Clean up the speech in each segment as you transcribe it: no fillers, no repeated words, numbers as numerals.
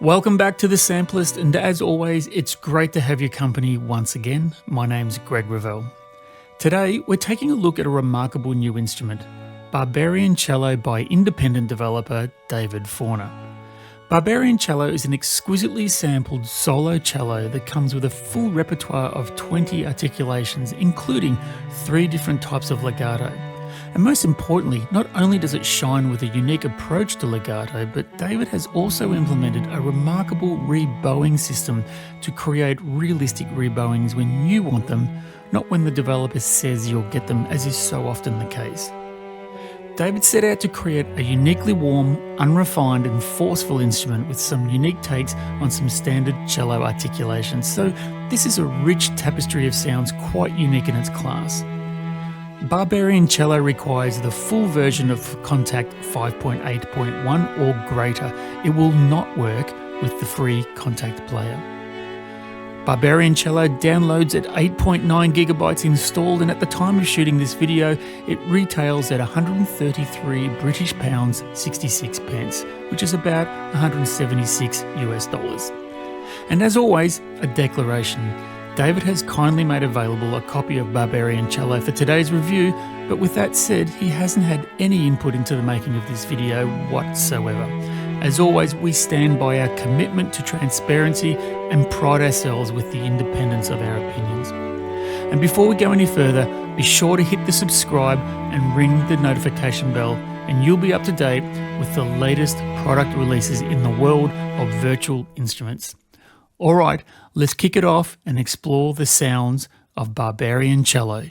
Welcome back to the Sampleist, and as always, it's great to have your company once again. My name's Greg Revell. Today, we're taking a look at a remarkable new instrument, Barbarian Cello by independent developer David Forner. Barbarian Cello is an exquisitely sampled solo cello that comes with a full repertoire of 20 articulations, including 3 different types of legato. And most importantly, not only does it shine with a unique approach to legato, but David has also implemented a remarkable rebowing system to create realistic rebowings when you want them, not when the developer says you'll get them, as is so often the case. David set out to create a uniquely warm, unrefined and forceful instrument with some unique takes on some standard cello articulations, so this is a rich tapestry of sounds quite unique in its class. Barbarian Cello requires the full version of Contact 5.8.1 or greater. It will not work with the free Contact player. Barbarian Cello downloads at 8.9 gigabytes installed, and at the time of shooting this video, it retails at 133 British pounds 66 pence, which is about 176 US dollars. And as always, a declaration. David has kindly made available a copy of Barbarian Cello for today's review, but with that said, he hasn't had any input into the making of this video whatsoever. As always, we stand by our commitment to transparency and pride ourselves with the independence of our opinions. And before we go any further, be sure to hit the subscribe and ring the notification bell, and you'll be up to date with the latest product releases in the world of virtual instruments. All right, let's kick it off and explore the sounds of Barbarian Cello.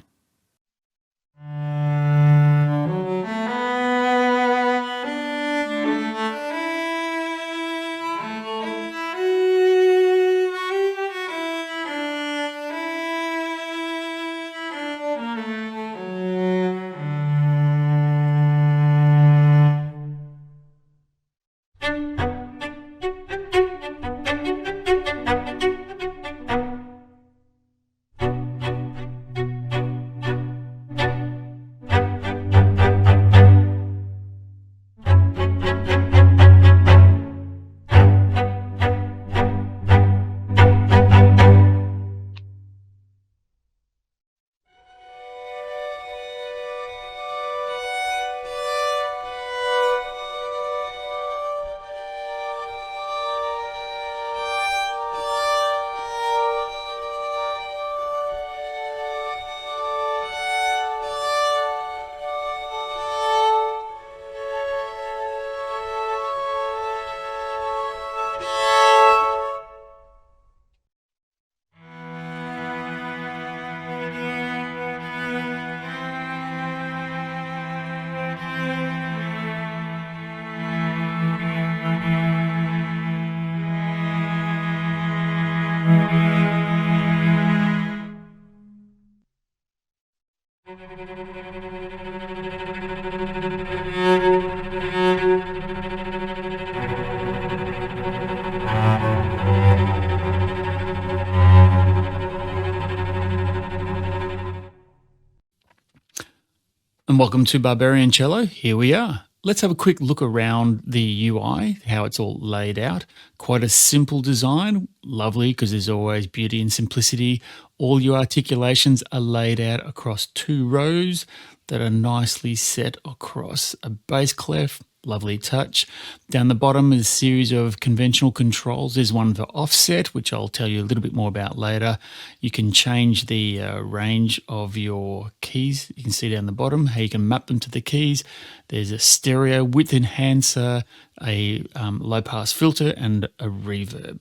And welcome to Barbarian Cello. Here we are. Let's have a quick look around the UI, how it's all laid out. Quite a simple design, lovely because there's always beauty and simplicity. All your articulations are laid out across 2 rows that are nicely set across a bass clef. Lovely touch. Down the bottom is a series of conventional controls. There's one for offset, which I'll tell you a little bit more about later. You can change the range of your keys. You can see down the bottom how you can map them to the keys. There's a stereo width enhancer, a low-pass filter, and a reverb.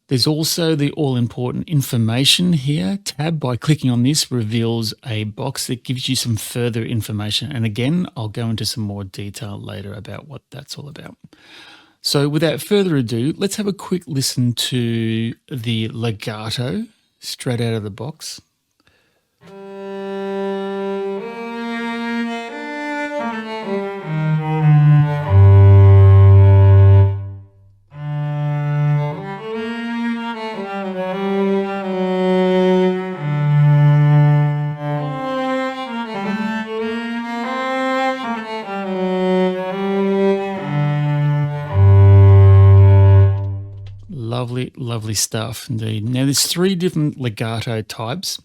There's also the all-important information here tab. By clicking on this, reveals a box that gives you some further information. And again, I'll go into some more detail later about what that's all about. So without further ado, let's have a quick listen to the legato straight out of the box. lovely stuff indeed. Now there's 3 different legato types.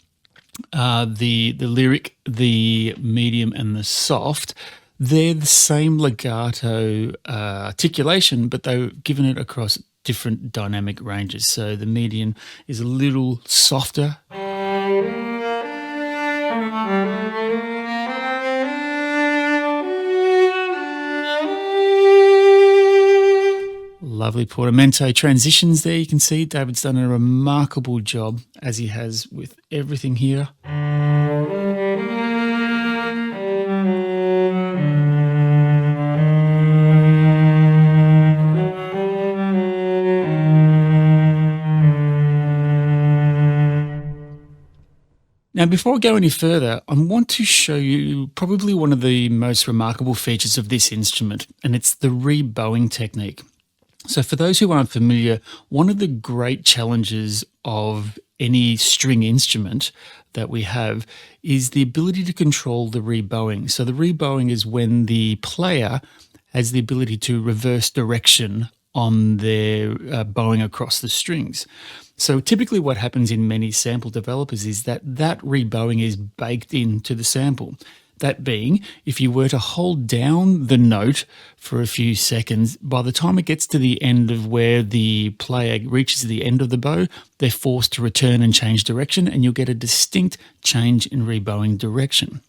The lyric, the medium, and the soft. They're the same legato articulation, but they're given it across different dynamic ranges. So the median is a little softer. Lovely portamento transitions there. You can see David's done a remarkable job, as he has with everything here. Now, before I go any further, I want to show you probably one of the most remarkable features of this instrument, and it's the rebowing technique. So for those who aren't familiar, one of the great challenges of any string instrument that we have is the ability to control the rebowing. So the rebowing is when the player has the ability to reverse direction on their bowing across the strings. So typically what happens in many sample developers is that rebowing is baked into the sample. That being, if you were to hold down the note for a few seconds, by the time it gets to the end of where the player reaches the end of the bow, they're forced to return and change direction, and you'll get a distinct change in rebowing direction.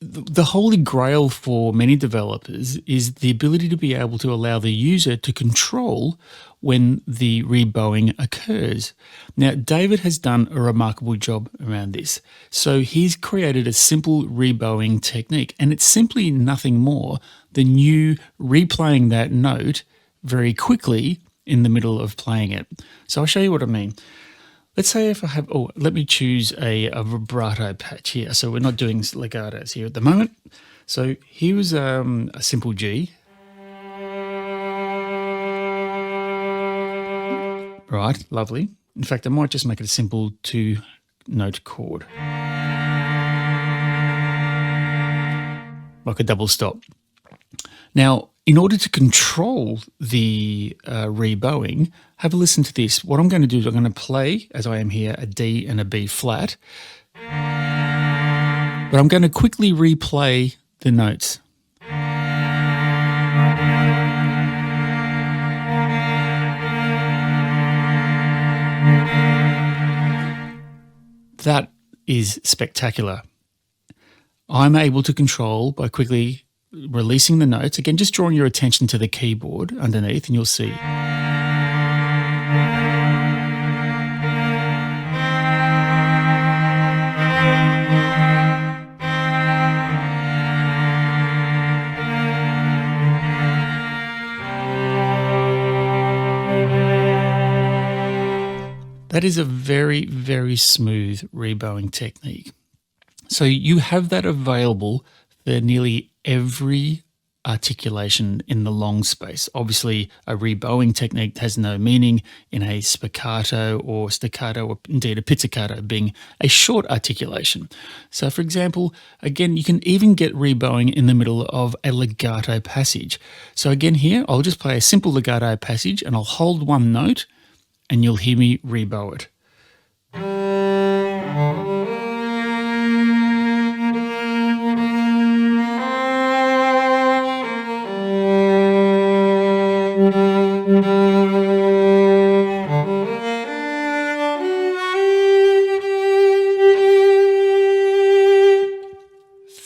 The holy grail for many developers is the ability to be able to allow the user to control when the rebowing occurs. Now, David has done a remarkable job around this. So he's created a simple rebowing technique, and it's simply nothing more than you replaying that note very quickly in the middle of playing it. So I'll show you what I mean. Let's say if I have, let me choose a vibrato patch here. So we're not doing legatos here at the moment. So here was a simple G. Right, lovely. In fact, I might just make it a simple 2-note chord. Like a double stop. Now, in order to control the rebowing, have a listen to this. What I'm going to do is I'm going to play, as I am here, a D and a B flat. But I'm going to quickly replay the notes. That is spectacular. I'm able to control by quickly releasing the notes. Again, just drawing your attention to the keyboard underneath, and you'll see. That is a very, very smooth rebowing technique. So you have that available for nearly every articulation in the long space. Obviously, a rebowing technique has no meaning in a spiccato or staccato, or indeed a pizzicato, being a short articulation. So for example, again, you can even get rebowing in the middle of a legato passage. So again here, I'll just play a simple legato passage and I'll hold one note and you'll hear me rebow it.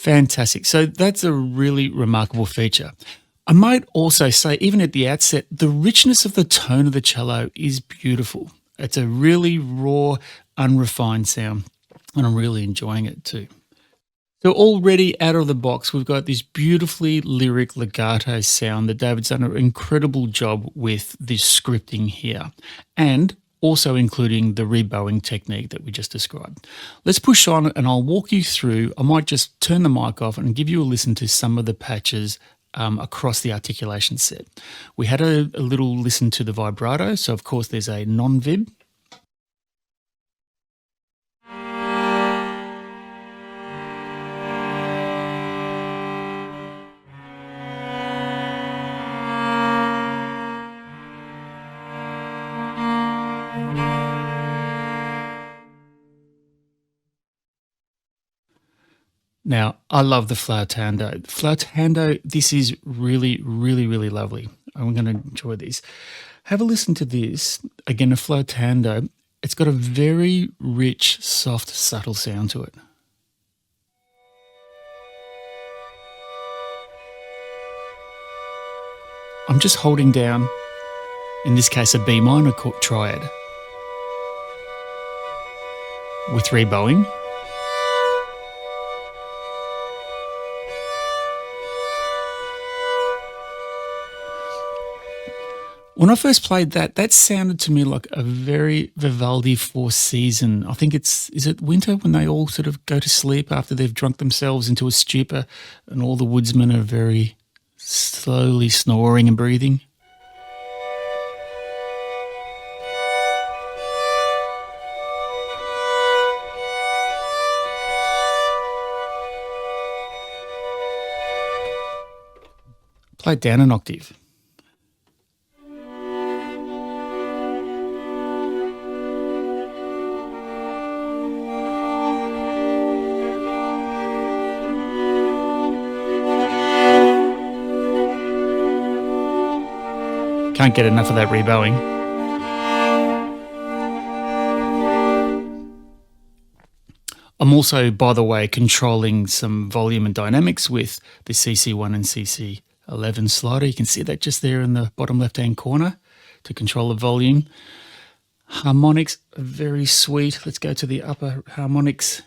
Fantastic. So that's a really remarkable feature. I might also say, even at the outset, the richness of the tone of the cello is beautiful. It's a really raw, unrefined sound, and I'm really enjoying it too. So already out of the box, we've got this beautifully lyric legato sound that David's done an incredible job with this scripting here, and also including the rebowing technique that we just described. Let's push on and I'll walk you through. I might just turn the mic off and give you a listen to some of the patches across the articulation set. We had a little listen to the vibrato. So of course there's a non-vib. Now, I love the flautando. Flautando, this is really, really, really lovely. I'm going to enjoy this. Have a listen to this. Again, a flautando. It's got a very rich, soft, subtle sound to it. I'm just holding down, in this case, a B minor triad with rebowing. When I first played that sounded to me like a very Vivaldi Four Season. I think is it winter when they all sort of go to sleep after they've drunk themselves into a stupor and all the woodsmen are very slowly snoring and breathing. Play it down an octave. Can't get enough of that rebowing. I'm also, by the way, controlling some volume and dynamics with the CC1 and CC11 slider. You can see that just there in the bottom left-hand corner to control the volume. Harmonics are very sweet. Let's go to the upper harmonics.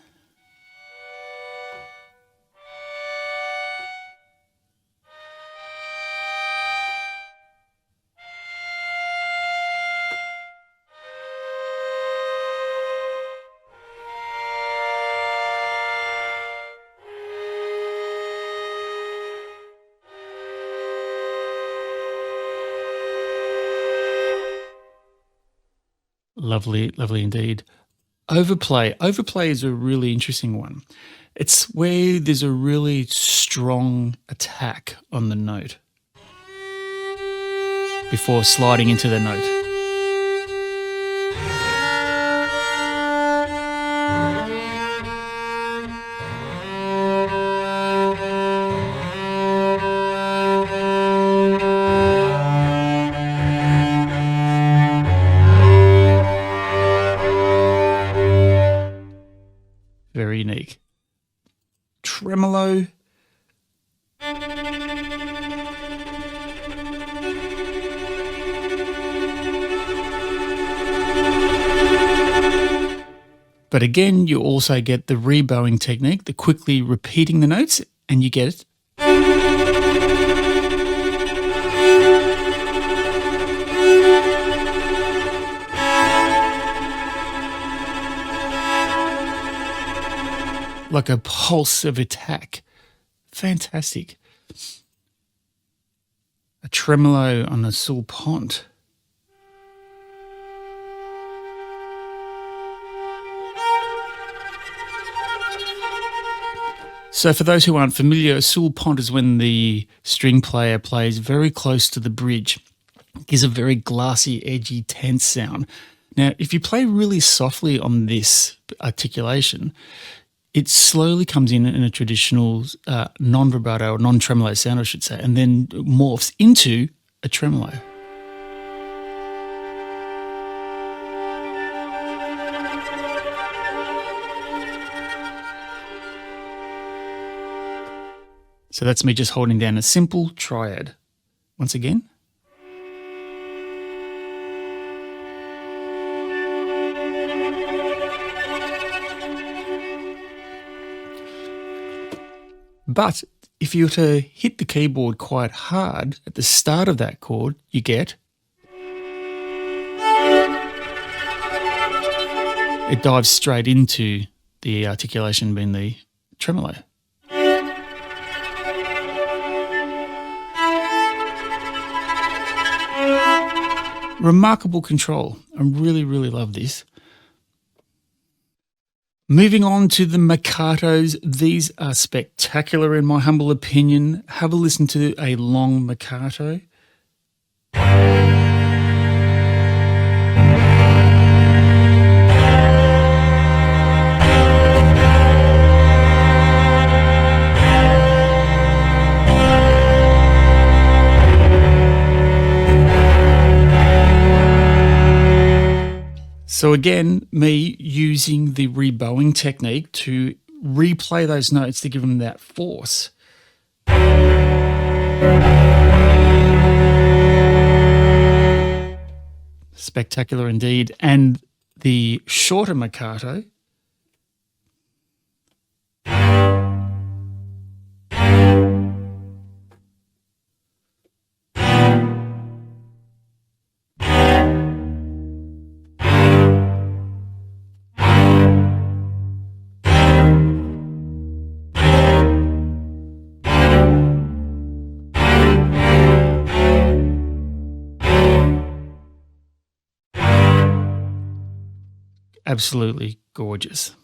Lovely, lovely indeed. Overplay. Overplay is a really interesting one. It's where there's a really strong attack on the note before sliding into the note. Very unique. Tremolo. But again, you also get the rebowing technique, the quickly repeating the notes, and you get it. Like a pulse of attack. Fantastic. A tremolo on a sul pont. So for those who aren't familiar, a sul pont is when the string player plays very close to the bridge. It gives a very glassy, edgy, tense sound. Now, if you play really softly on this articulation, it slowly comes in a traditional non-vibrato or non-tremolo sound, I should say, and then morphs into a tremolo. So that's me just holding down a simple triad. Once again. But if you were to hit the keyboard quite hard at the start of that chord, you get... It dives straight into the articulation being the tremolo. Remarkable control. I really, really love this. Moving on to the Miccatos, these are spectacular in my humble opinion. Have a listen to a long Miccato. So again, me using the rebowing technique to replay those notes to give them that force. Spectacular indeed. And the shorter legato. Absolutely gorgeous.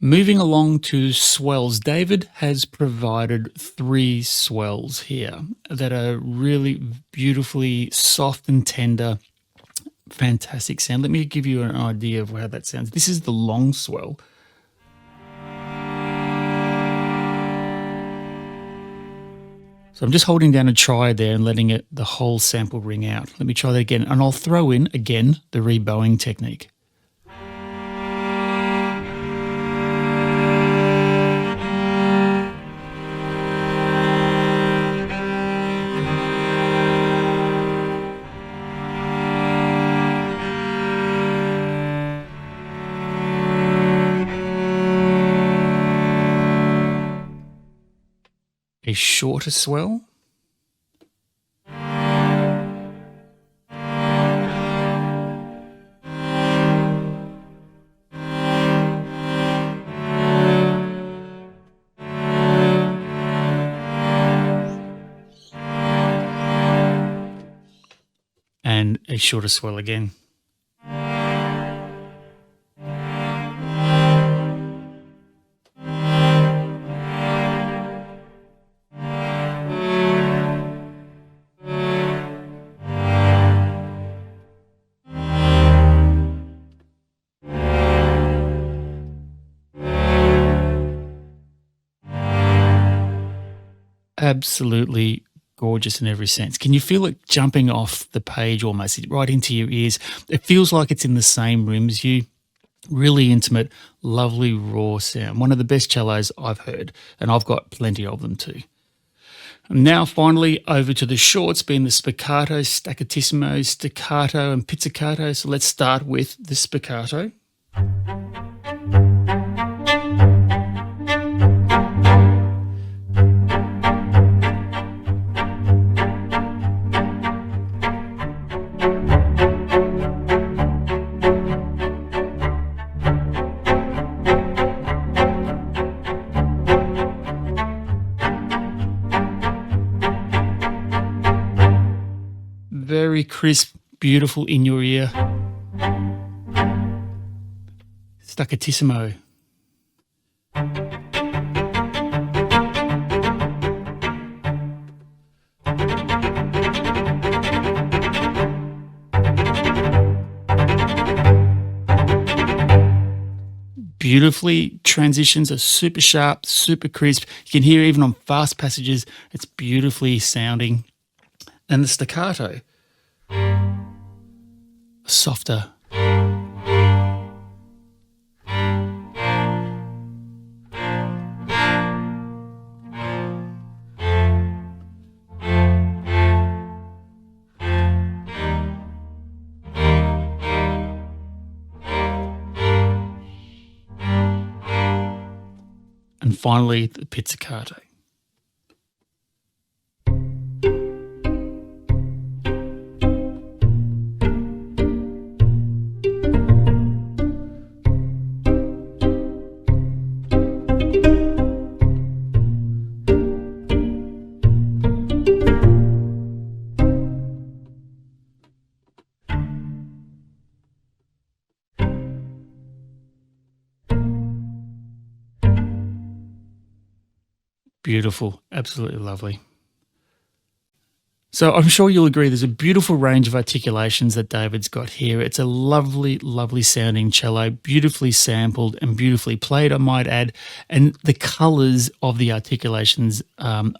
Moving along to swells, David has provided 3 swells here that are really beautifully soft and tender, fantastic sound. Let me give you an idea of how that sounds. This is the long swell. So I'm just holding down a triad there and letting the whole sample ring out. Let me try that again, and I'll throw in, again, the rebowing technique. A shorter swell. And a shorter swell again. Absolutely gorgeous in every sense. Can you feel it jumping off the page almost, right into your ears? It feels like it's in the same room as you. Really intimate, lovely raw sound. One of the best cellos I've heard, and I've got plenty of them too. And now finally over to the shorts, being the spiccato, staccatissimo, staccato and pizzicato. So let's start with the spiccato. Very crisp, beautiful in your ear. Staccatissimo. Beautifully, transitions are super sharp, super crisp. You can hear even on fast passages, it's beautifully sounding. And the staccato, softer. And finally, the pizzicato. Beautiful, absolutely lovely. So I'm sure you'll agree there's a beautiful range of articulations that David's got here. It's a lovely, lovely sounding cello, beautifully sampled and beautifully played, I might add. And the colours of the articulations are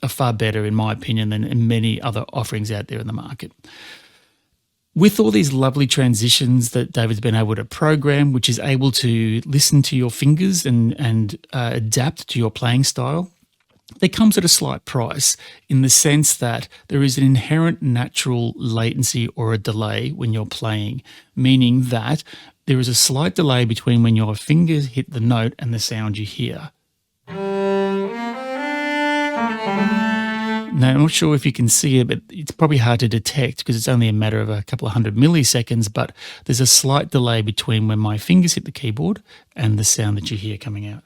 far better, in my opinion, than in many other offerings out there in the market. With all these lovely transitions that David's been able to program, which is able to listen to your fingers and adapt to your playing style, that comes at a slight price in the sense that there is an inherent natural latency or a delay when you're playing, meaning that there is a slight delay between when your fingers hit the note and the sound you hear. Now, I'm not sure if you can see it, but it's probably hard to detect because it's only a matter of a couple of 100 milliseconds, but there's a slight delay between when my fingers hit the keyboard and the sound that you hear coming out.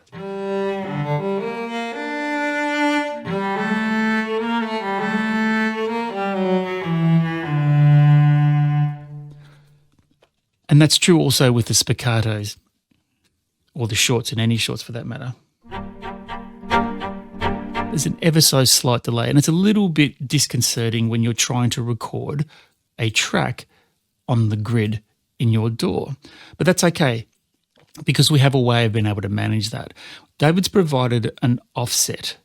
And that's true also with the spiccatos, or the shorts, and any shorts for that matter. There's an ever so slight delay, and it's a little bit disconcerting when you're trying to record a track on the grid in your DAW. But that's okay, because we have a way of being able to manage that. David's provided an offset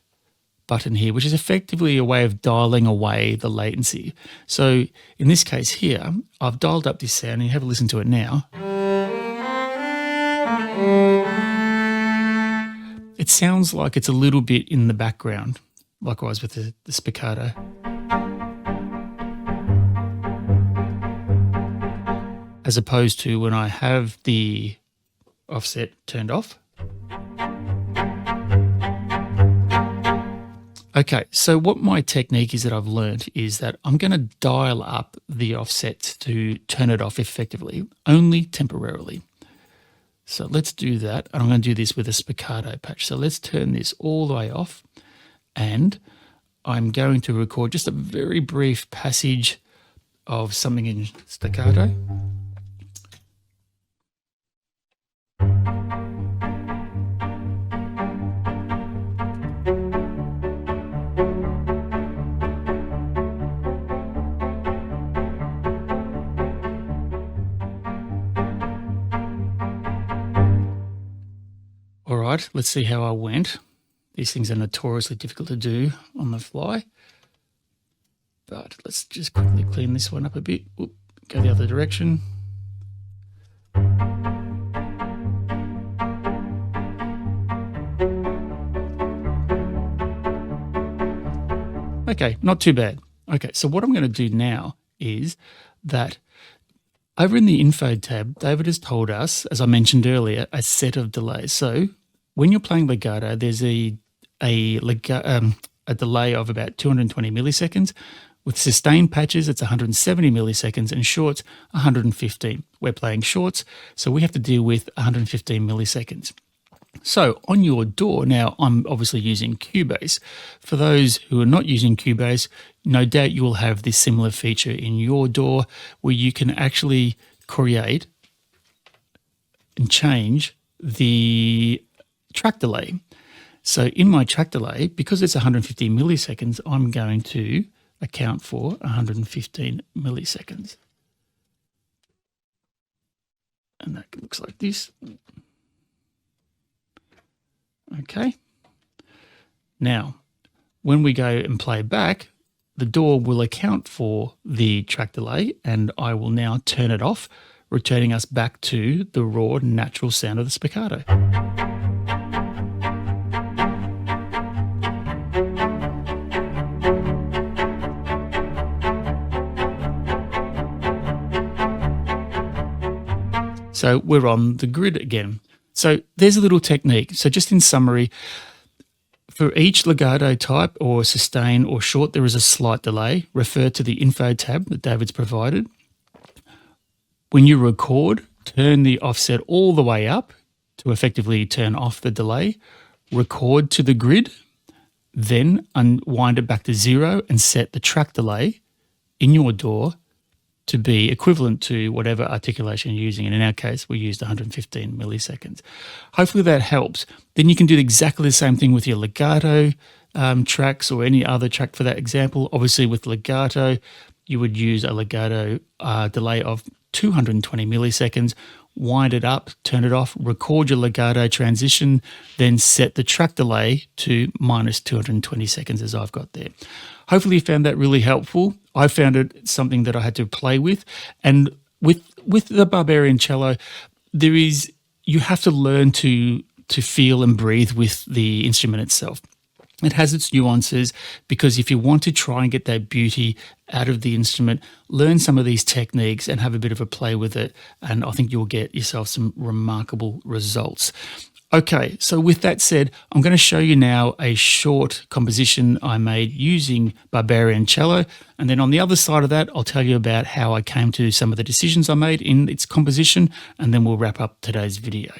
button here, which is effectively a way of dialing away the latency. So in this case here, I've dialed up this sound, and you have a listen to it now. It sounds like it's a little bit in the background, likewise with the spiccato. As opposed to when I have the offset turned off. Okay, so what my technique is that I've learned is that I'm going to dial up the offset to turn it off effectively, only temporarily. So let's do that. And I'm going to do this with a spiccato patch. So let's turn this all the way off. And I'm going to record just a very brief passage of something in staccato. All right, let's see how I went. These things are notoriously difficult to do on the fly. But let's just quickly clean this one up a bit. Oop, go the other direction. Okay, not too bad. Okay, so what I'm going to do now is that over in the info tab, David has told us, as I mentioned earlier, a set of delays. So when you're playing legato, there's a delay of about 220 milliseconds. With sustained patches, it's 170 milliseconds, and shorts, 115. We're playing shorts, so we have to deal with 115 milliseconds. So on your DAW, now I'm obviously using Cubase. For those who are not using Cubase, no doubt you will have this similar feature in your DAW where you can actually create and change the track delay. So in my track delay, because it's 150 milliseconds, I'm going to account for 115 milliseconds. And that looks like this. Okay. Now, when we go and play back, the DAW will account for the track delay, and I will now turn it off, returning us back to the raw, natural sound of the spiccato. So we're on the grid again. So there's a little technique. So just in summary, for each legato type or sustain or short, there is a slight delay. Refer to the info tab that David's provided. When you record, turn the offset all the way up to effectively turn off the delay. Record to the grid, then unwind it back to 0 and set the track delay in your DAW to be equivalent to whatever articulation you're using. And in our case, we used 115 milliseconds. Hopefully that helps. Then you can do exactly the same thing with your legato tracks or any other track for that example. Obviously with legato, you would use a legato delay of 220 milliseconds. wind it up, turn it off, record your legato transition, then set the track delay to minus 220 seconds as I've got there. Hopefully you found that really helpful. I found it something that I had to play with. And with the Barbarian Cello, you have to learn to feel and breathe with the instrument itself. It has its nuances, because if you want to try and get that beauty out of the instrument, learn some of these techniques and have a bit of a play with it, and I think you'll get yourself some remarkable results. Okay, so with that said, I'm going to show you now a short composition I made using Barbarian Cello, and then on the other side of that, I'll tell you about how I came to some of the decisions I made in its composition, and then we'll wrap up today's video.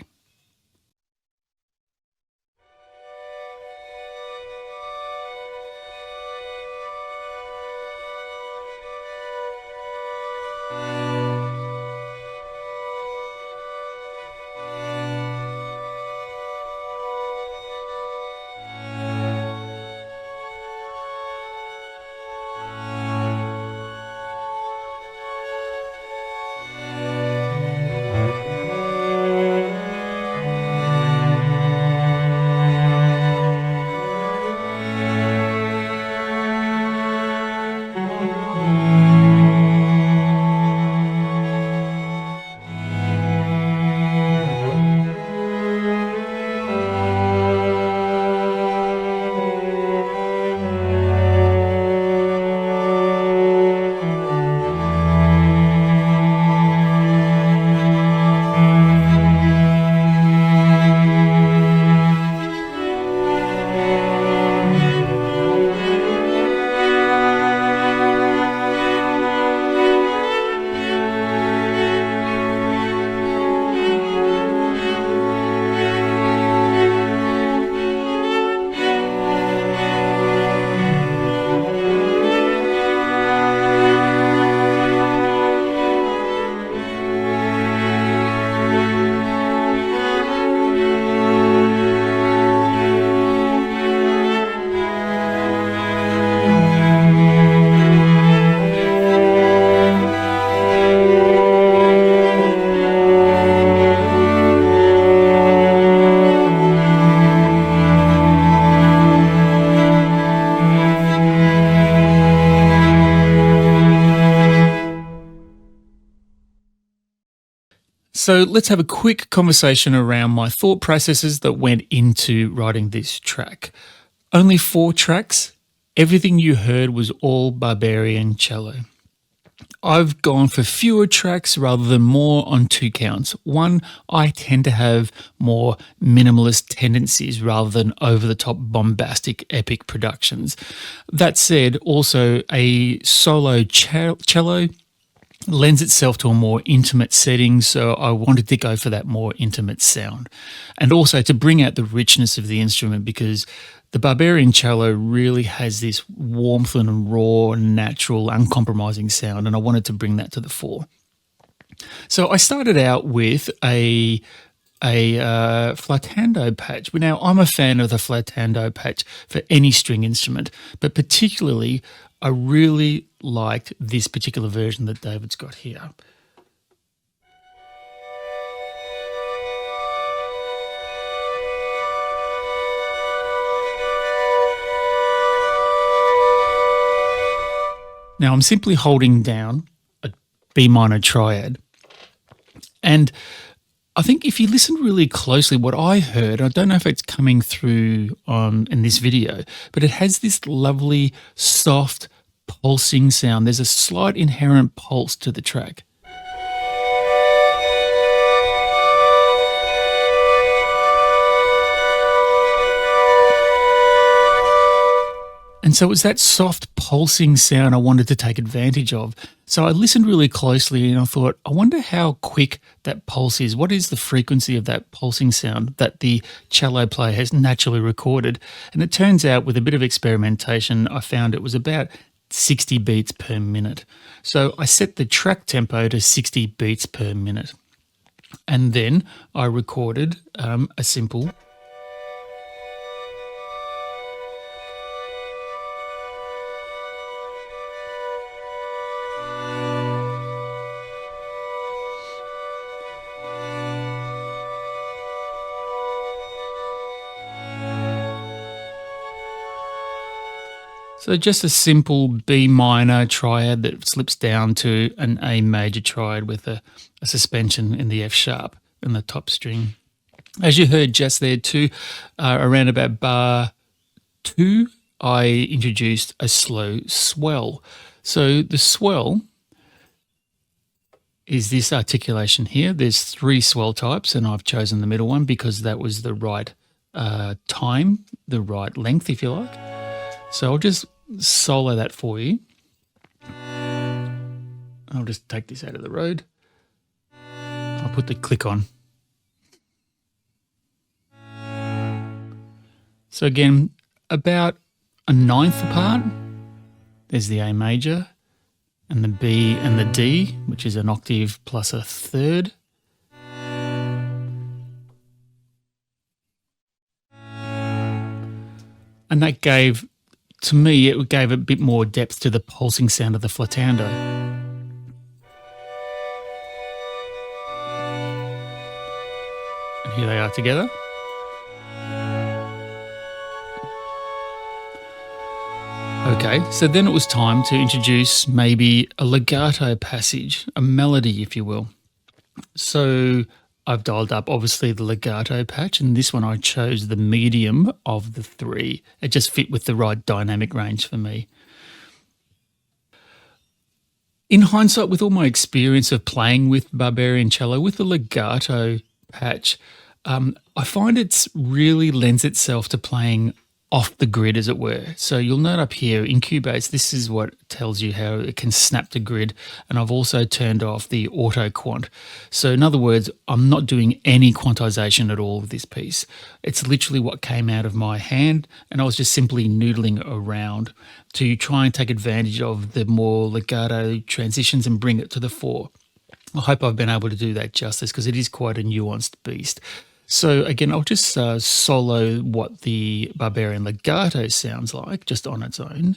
So let's have a quick conversation around my thought processes that went into writing this track. Only 4 tracks. Everything you heard was all Barbarian Cello. I've gone for fewer tracks rather than more on 2 counts. One, I tend to have more minimalist tendencies rather than over-the-top bombastic epic productions. That said, also a solo cello lends itself to a more intimate setting, so I wanted to go for that more intimate sound. And also to bring out the richness of the instrument, because the Barbarian Cello really has this warmth and raw, natural, uncompromising sound, and I wanted to bring that to the fore. So I started out with a flautando patch. Now, I'm a fan of the flautando patch for any string instrument, but particularly I really liked this particular version that David's got here. Now I'm simply holding down a B minor triad, and I think if you listen really closely, what I heard, I don't know if it's coming through in this video, but it has this lovely, soft, pulsing sound. There's a slight inherent pulse to the track. And so it's that soft pulsing sound I wanted to take advantage of. So I listened really closely and I thought, I wonder how quick that pulse is. What is the frequency of that pulsing sound that the cello player has naturally recorded? And it turns out, with a bit of experimentation, I found it was about 60 beats per minute. So I set the track tempo to 60 beats per minute. And then I recorded a simple So just a simple B minor triad that slips down to an A major triad with a suspension in the F sharp in the top string. As you heard just there too, around about bar 2, I introduced a slow swell. So the swell is this articulation here. There's 3 swell types, and I've chosen the middle one because that was the right time, the right length, if you like. So I'll just solo that for you. I'll just take this out of the road. I'll put the click on. So again, about a ninth apart, there's the A major and the B and the D, which is an octave plus a third. And that gave, to me, it gave a bit more depth to the pulsing sound of the flautando. And here they are together. Okay, so then it was time to introduce maybe a legato passage, a melody, if you will. So I've dialed up, obviously, the legato patch, and this one I chose the medium of the 3. It just fit with the right dynamic range for me. In hindsight, with all my experience of playing with Barbarian Cello, with the legato patch, I find it really lends itself to playing off the grid, as it were. So you'll note up here in Cubase, this is what tells you how it can snap the grid. And I've also turned off the auto quant. So in other words, I'm not doing any quantization at all with this piece. It's literally what came out of my hand, and I was just simply noodling around to try and take advantage of the more legato transitions and bring it to the fore. I hope I've been able to do that justice, because it is quite a nuanced beast. So again, I'll just solo what the Barbarian legato sounds like, just on its own.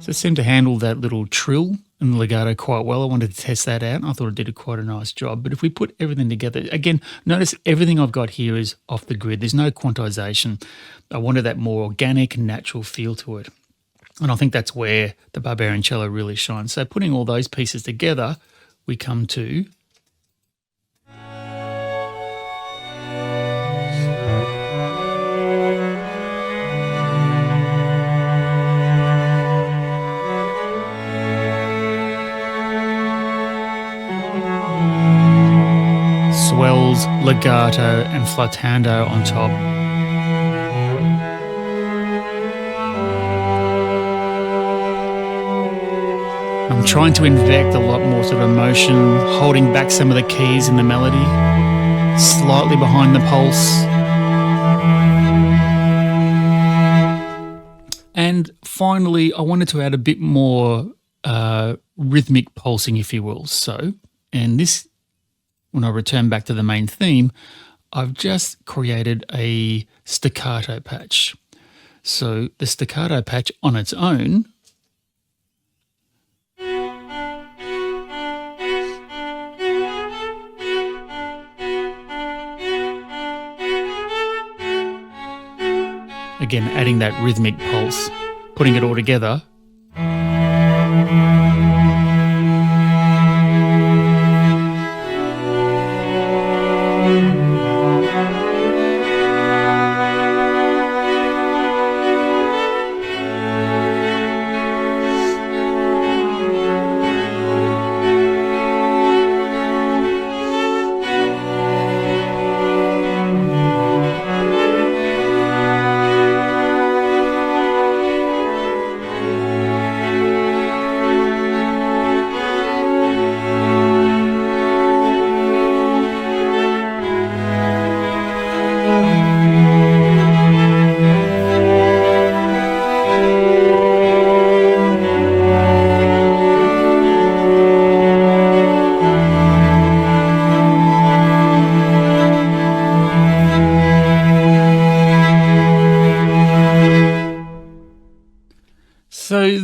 So it seemed to handle that little trill in the legato quite well. I wanted to test that out, and I thought it did quite a nice job. But if we put everything together, again, notice everything I've got here is off the grid. There's no quantization. I wanted that more organic, natural feel to it. And I think that's where the Barbarian Cello really shines. So putting all those pieces together, we come to swells, legato, and flautando on top. I'm trying to inject a lot more sort of emotion, holding back some of the keys in the melody, slightly behind the pulse. And finally, I wanted to add a bit more rhythmic pulsing, if you will. So, and this, when I return back to the main theme, I've just created a staccato patch. So the staccato patch on its own again, adding that rhythmic pulse, putting it all together.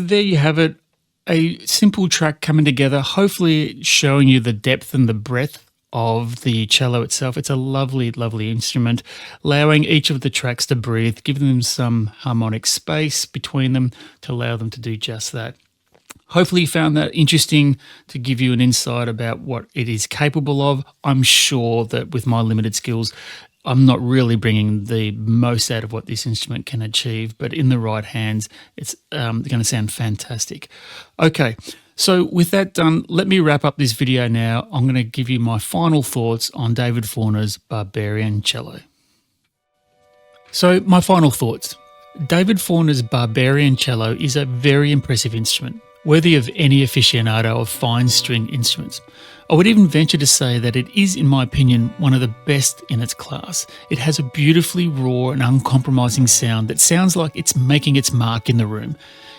there you have it, a simple track coming together, hopefully showing you the depth and the breadth of the cello itself. It's a lovely, lovely instrument, allowing each of the tracks to breathe, giving them some harmonic space between them to allow them to do just that. Hopefully you found that interesting to give you an insight about what it is capable of. I'm sure that with my limited skills, I'm not really bringing the most out of what this instrument can achieve, but in the right hands, it's going to sound fantastic. Okay, so with that done, let me wrap up this video now. I'm going to give you my final thoughts on David Forner's Barbarian Cello. So my final thoughts. David Forner's Barbarian Cello is a very impressive instrument, worthy of any aficionado of fine string instruments. I would even venture to say that it is, in my opinion, one of the best in its class. It has a beautifully raw and uncompromising sound that sounds like it's making its mark in the room.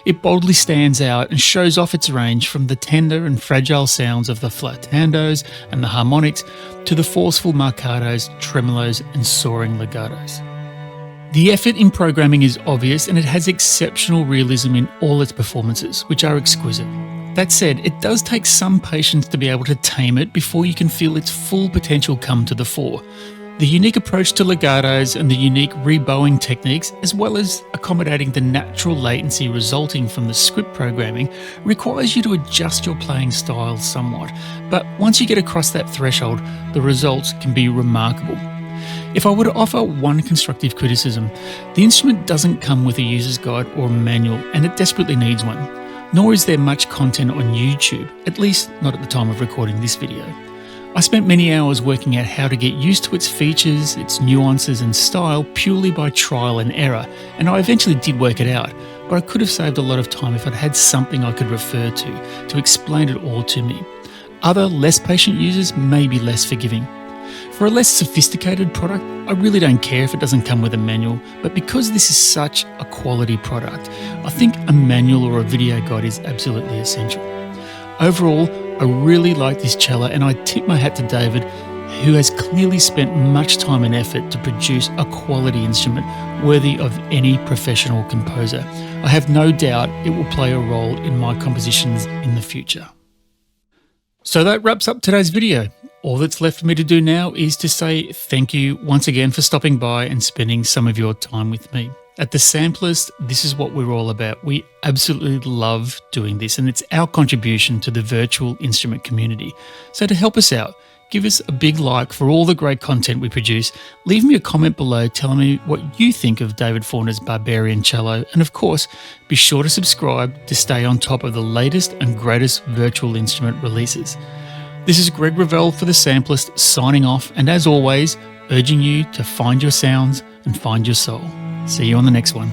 It boldly stands out and shows off its range from the tender and fragile sounds of the flatandos and the harmonics to the forceful marcatos, tremolos and soaring legatos. The effort in programming is obvious, and it has exceptional realism in all its performances, which are exquisite. That said, it does take some patience to be able to tame it before you can feel its full potential come to the fore. The unique approach to legatos and the unique rebowing techniques, as well as accommodating the natural latency resulting from the script programming, requires you to adjust your playing style somewhat. But once you get across that threshold, the results can be remarkable. If I were to offer one constructive criticism, the instrument doesn't come with a user's guide or a manual, and it desperately needs one. Nor is there much content on YouTube, at least not at the time of recording this video. I spent many hours working out how to get used to its features, its nuances and style purely by trial and error, and I eventually did work it out, but I could have saved a lot of time if I'd had something I could refer to explain it all to me. Other, less patient users may be less forgiving. For a less sophisticated product, I really don't care if it doesn't come with a manual, but because this is such a quality product, I think a manual or a video guide is absolutely essential. Overall, I really like this cello, and I tip my hat to David, who has clearly spent much time and effort to produce a quality instrument worthy of any professional composer. I have no doubt it will play a role in my compositions in the future. So that wraps up today's video. All that's left for me to do now is to say thank you once again for stopping by and spending some of your time with me. At the Sampleist, this is what we're all about. We absolutely love doing this, and it's our contribution to the virtual instrument community. So to help us out, give us a big like for all the great content we produce. Leave me a comment below telling me what you think of David Forner's Barbarian Cello, and of course, be sure to subscribe to stay on top of the latest and greatest virtual instrument releases. This is Greg Revell for the Sampleist signing off, and as always, urging you to find your sounds and find your soul. See you on the next one.